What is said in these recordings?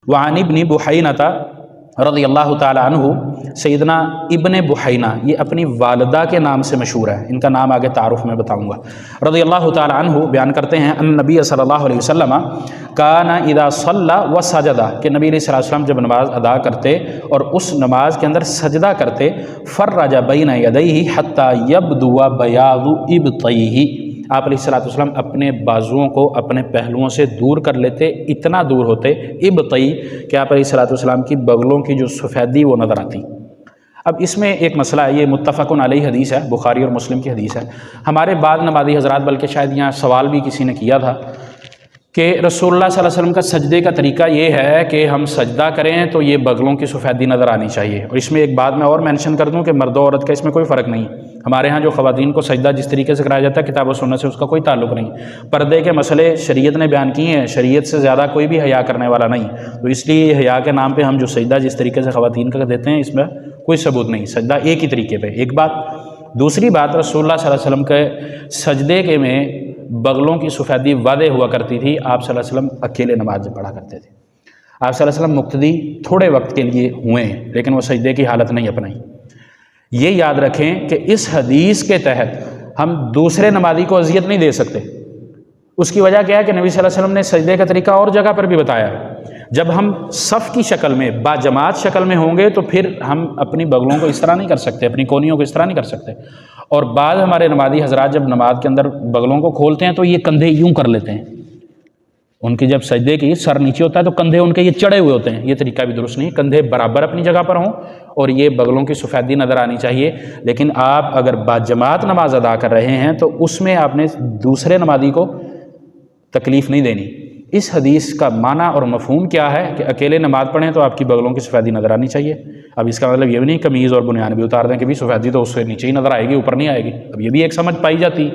وعن ابن بحینہ رضی اللہ تعالی عنہ، سیدنا ابن بحینہ یہ اپنی والدہ کے نام سے مشہور ہے، ان کا نام آگے تعارف میں بتاؤں گا، رضی اللہ تعالی عنہ بیان کرتے ہیں ان نبی صلی اللہ علیہ وسلم کان اذا صلی وسجد، کہ نبی علیہ الصلوۃ والسلام جب نماز ادا کرتے اور اس نماز کے اندر سجدہ کرتے، فرج بین یدیہ حتی یبدو بیاض ابطیہ، آپ علیہ الصلوۃ والسلام اپنے بازوؤں کو اپنے پہلوؤں سے دور کر لیتے، اتنا دور ہوتے ابطی کہ آپ علیہ الصلوۃ والسلام کی بغلوں کی جو سفیدی وہ نظر آتی۔ اب اس میں ایک مسئلہ ہے، یہ متفق علیہ حدیث ہے، بخاری اور مسلم کی حدیث ہے۔ ہمارے بعض نمازی حضرات، بلکہ شاید یہاں سوال بھی کسی نے کیا تھا کہ رسول اللہ صلی اللہ علیہ وسلم کا سجدے کا طریقہ یہ ہے کہ ہم سجدہ کریں تو یہ بغلوں کی سفیدی نظر آنی چاہیے، اور اس میں ایک بات میں اور مینشن کر دوں کہ مرد و عورت کا اس میں کوئی فرق نہیں۔ ہمارے ہاں جو خواتین کو سجدہ جس طریقے سے کرایا جاتا ہے کتاب و سنت سے اس کا کوئی تعلق نہیں۔ پردے کے مسئلے شریعت نے بیان کیے ہیں، شریعت سے زیادہ کوئی بھی حیا کرنے والا نہیں، تو اس لیے حیا کے نام پہ ہم جو سجدہ جس طریقے سے خواتین کا دیتے ہیں اس میں کوئی ثبوت نہیں، سجدہ ایک ہی طریقے پہ۔ ایک بات، دوسری بات، رسول اللہ صلی اللہ علیہ وسلم کے سجدے کے میں بغلوں کی سفیدی واضح ہوا کرتی تھی، آپ صلی اللہ علیہ وسلم اکیلے نماز جب پڑھا کرتے تھے۔ آپ صلی اللہ علیہ وسلم مقتدی تھوڑے وقت کے لیے ہوئے ہیں لیکن وہ سجدے کی حالت نہیں اپنائی۔ یہ یاد رکھیں کہ اس حدیث کے تحت ہم دوسرے نمازی کو اذیت نہیں دے سکتے۔ اس کی وجہ کیا ہے کہ نبی صلی اللہ علیہ وسلم نے سجدے کا طریقہ اور جگہ پر بھی بتایا۔ جب ہم صف کی شکل میں با جماعت شکل میں ہوں گے تو پھر ہم اپنی بغلوں کو اس طرح نہیں کر سکتے، اپنی کونیوں کو اس طرح نہیں کر سکتے۔ اور بعض ہمارے نمازی حضرات جب نماز کے اندر بغلوں کو کھولتے ہیں تو یہ کندھے یوں کر لیتے ہیں، ان کی جب سجدے کی سر نیچے ہوتا ہے تو کندھے ان کے یہ چڑھے ہوئے ہوتے ہیں، یہ طریقہ بھی درست نہیں، کندھے برابر اپنی جگہ پر ہوں اور یہ بغلوں کی سفیدی نظر آنی چاہیے۔ لیکن آپ اگر با جماعت نماز ادا کر رہے ہیں تو اس میں آپ نے دوسرے نمازی کو تکلیف نہیں دینی۔ اس حدیث کا معنی اور مفہوم کیا ہے کہ اکیلے نماز پڑھیں تو آپ کی بغلوں کی سفیدی نظر آنی چاہیے۔ اب اس کا مطلب یہ بھی نہیں قمیض اور بنیان بھی اتار دیں کہ بھی سفیدی تو اس سے نیچے ہی نظر آئے گی، اوپر نہیں آئے گی، اب یہ بھی ایک سمجھ پائی جاتی۔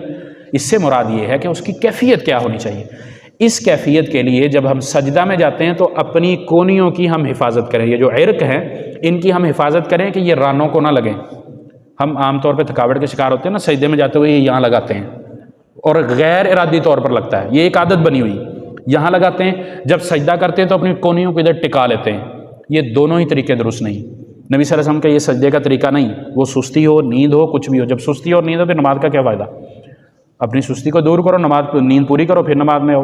اس سے مراد یہ ہے کہ اس کی کیفیت کیا ہونی چاہیے۔ اس کیفیت کے لیے جب ہم سجدہ میں جاتے ہیں تو اپنی کونیوں کی ہم حفاظت کریں، یہ جو عرق ہیں ان کی ہم حفاظت کریں کہ یہ رانوں کو نہ لگیں۔ ہم عام طور پہ تھکاوٹ کے شکار ہوتے ہیں نا، سجدے میں جاتے ہوئے یہ یہاں لگاتے ہیں اور غیر ارادی طور پر لگتا ہے، یہ ایک عادت بنی ہوئی، یہاں لگاتے ہیں۔ جب سجدہ کرتے ہیں تو اپنی کونیوں کو ادھر ٹکا لیتے ہیں، یہ دونوں ہی طریقے درست نہیں۔ نبی صلی اللہ علیہ وسلم کا یہ سجدے کا طریقہ نہیں، وہ سستی ہو، نیند ہو، کچھ بھی ہو۔ جب سستی اور نیند ہو پھر نماز کا کیا فائدہ؟ اپنی سستی کو دور کرو، نماز نیند پوری کرو، پھر نماز میں ہو۔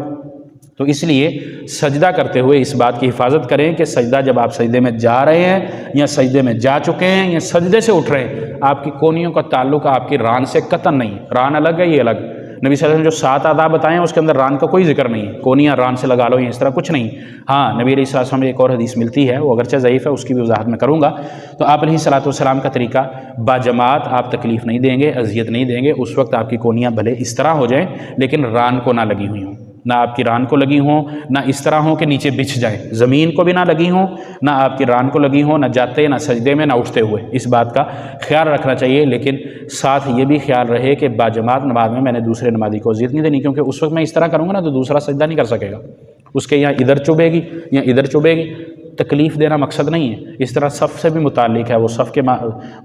تو اس لیے سجدہ کرتے ہوئے اس بات کی حفاظت کریں کہ سجدہ جب آپ سجدے میں جا رہے ہیں یا سجدے میں جا چکے ہیں یا سجدے سے اٹھ رہے ہیں، آپ کی کونیوں کا تعلق آپ کی ران سے قطعاً نہیں۔ ران الگ ہے، یہ الگ۔ نبی صلی اللہ علیہ وسلم جو 7 آداب بتائے ہیں اس کے اندر ران کا کوئی ذکر نہیں ہے، کونیاں ران سے لگا لو یا اس طرح کچھ نہیں۔ ہاں، نبی علیہ الصلوۃ والسلام ایک اور حدیث ملتی ہے، وہ اگرچہ ضعیف ہے، اس کی بھی وضاحت میں کروں گا۔ تو آپ علیہ الصلوۃ والسلام کا طریقہ با جماعت آپ تکلیف نہیں دیں گے، اذیت نہیں دیں گے، اس وقت آپ کی کونیاں بھلے اس طرح ہو جائیں لیکن ران کو نہ لگی ہوئی ہوں، نہ آپ کی ران کو لگی ہوں، نہ اس طرح ہوں کہ نیچے بچھ جائیں، زمین کو بھی نہ لگی ہوں، نہ آپ کی ران کو لگی ہوں، نہ جاتے نہ سجدے میں نہ اٹھتے ہوئے۔ اس بات کا خیال رکھنا چاہیے، لیکن ساتھ یہ بھی خیال رہے کہ با جماعت نماز میں نے دوسرے نمازی کو اذیت نہیں دینی، کیونکہ اس وقت میں اس طرح کروں گا نا تو دوسرا سجدہ نہیں کر سکے گا، اس کے یہاں ادھر چبھے گی یا ادھر چبھے گی۔ تکلیف دینا مقصد نہیں ہے، اس طرح صف سے بھی متعلق ہے، وہ صف کے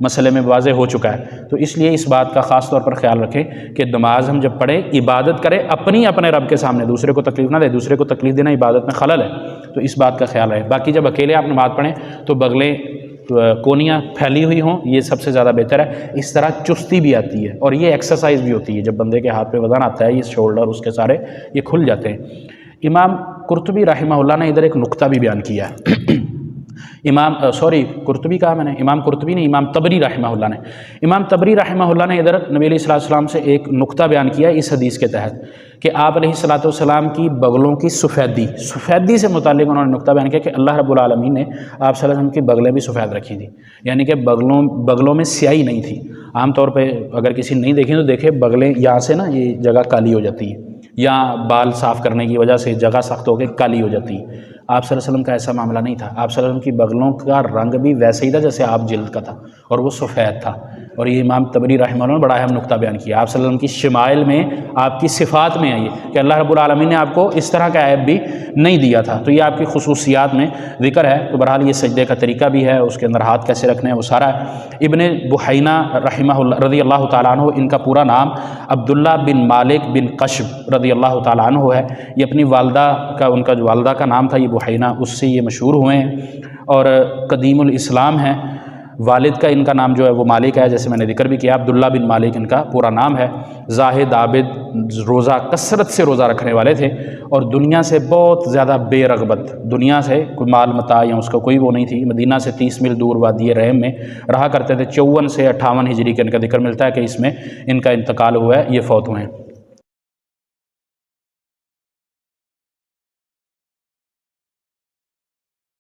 مسئلے میں واضح ہو چکا ہے۔ تو اس لیے اس بات کا خاص طور پر خیال رکھیں کہ نماز ہم جب پڑھیں عبادت کریں اپنے رب کے سامنے، دوسرے کو تکلیف نہ دے، دوسرے کو تکلیف دینا عبادت میں خلل ہے، تو اس بات کا خیال رہے۔ باقی جب اکیلے آپ نماز پڑھیں تو بغلیں کونیاں پھیلی ہوئی ہوں، یہ سب سے زیادہ بہتر ہے۔ اس طرح چستی بھی آتی ہے اور یہ ایکسرسائز بھی ہوتی ہے، جب بندے کے ہاتھ پہ وزن آتا ہے یہ شولڈر اس کے سارے یہ کھل جاتے ہیں۔ امام قرطبی رحمہ اللہ نے ادھر ایک نقطہ بھی بیان کیا ہے۔ قرطبی کہا میں نے، امام قرطبی نے، امام طبری رحمہ اللہ نے، امام طبری رحمہ اللہ نے ادھر نبی علیہ السلام سے ایک نقطہ بیان کیا اس حدیث کے تحت کہ آپ علیہ السلام کی بغلوں کی سفیدی سے متعلق انہوں نے نقطہ بیان کیا کہ اللہ رب العالمین نے آپ صلی اللہ علیہ وسلم کی بغلیں بھی سفید رکھی تھی، یعنی کہ بغلوں میں سیاہی نہیں تھی۔ عام طور پہ اگر کسی نہیں دیکھیں تو دیکھیں بغلیں یہاں سے نا یہ جگہ کالی ہو جاتی ہے، یا بال صاف کرنے کی وجہ سے جگہ سخت ہو کے کالی ہو جاتی ہے۔ آپ صلی اللہ علیہ وسلم کا ایسا معاملہ نہیں تھا، آپ صلی اللہ علیہ وسلم کی بغلوں کا رنگ بھی ویسے ہی تھا جیسے آپ جلد کا تھا، اور وہ سفید تھا۔ اور یہ امام طبری رحمہ اللہ نے بڑا اہم نقطہ بیان کیا. آپ صلی اللہ علیہ وسلم کی شمائل میں، آپ کی صفات میں ہے یہ کہ اللہ رب العالمین نے آپ کو اس طرح کا عیب بھی نہیں دیا تھا، تو یہ آپ کی خصوصیات میں ذکر ہے. تو بہرحال یہ سجدے کا طریقہ بھی ہے، اس کے اندر ہاتھ کیسے رکھنے ہیں وہ سارا ہے. ابن بحینہ رحمہ اللہ رضی اللہ تعالیٰ عنہ، ان کا پورا نام عبداللہ بن مالک بن قشب رضی اللہ تعالیٰ عنہ ہے. یہ اپنی والدہ کا، ان کا جو والدہ کا نام تھا یہ بحینہ، اس سے یہ مشہور ہوئے ہیں اور قدیم الاسلام ہیں. والد کا ان کا نام جو ہے وہ مالک ہے، جیسے میں نے ذکر بھی کیا. عبداللہ بن مالک ان کا پورا نام ہے. زاہد، عابد، روزہ کثرت سے روزہ رکھنے والے تھے اور دنیا سے بہت زیادہ بے رغبت، دنیا سے کوئی مال متاع یا اس کا کوئی وہ نہیں تھی. مدینہ سے 30 میل دور وادی رحم میں رہا کرتے تھے. 54 سے 58 ہجری کا ان کا ذکر ملتا ہے کہ اس میں ان کا انتقال ہوا ہے، یہ فوت ہوئے ہیں.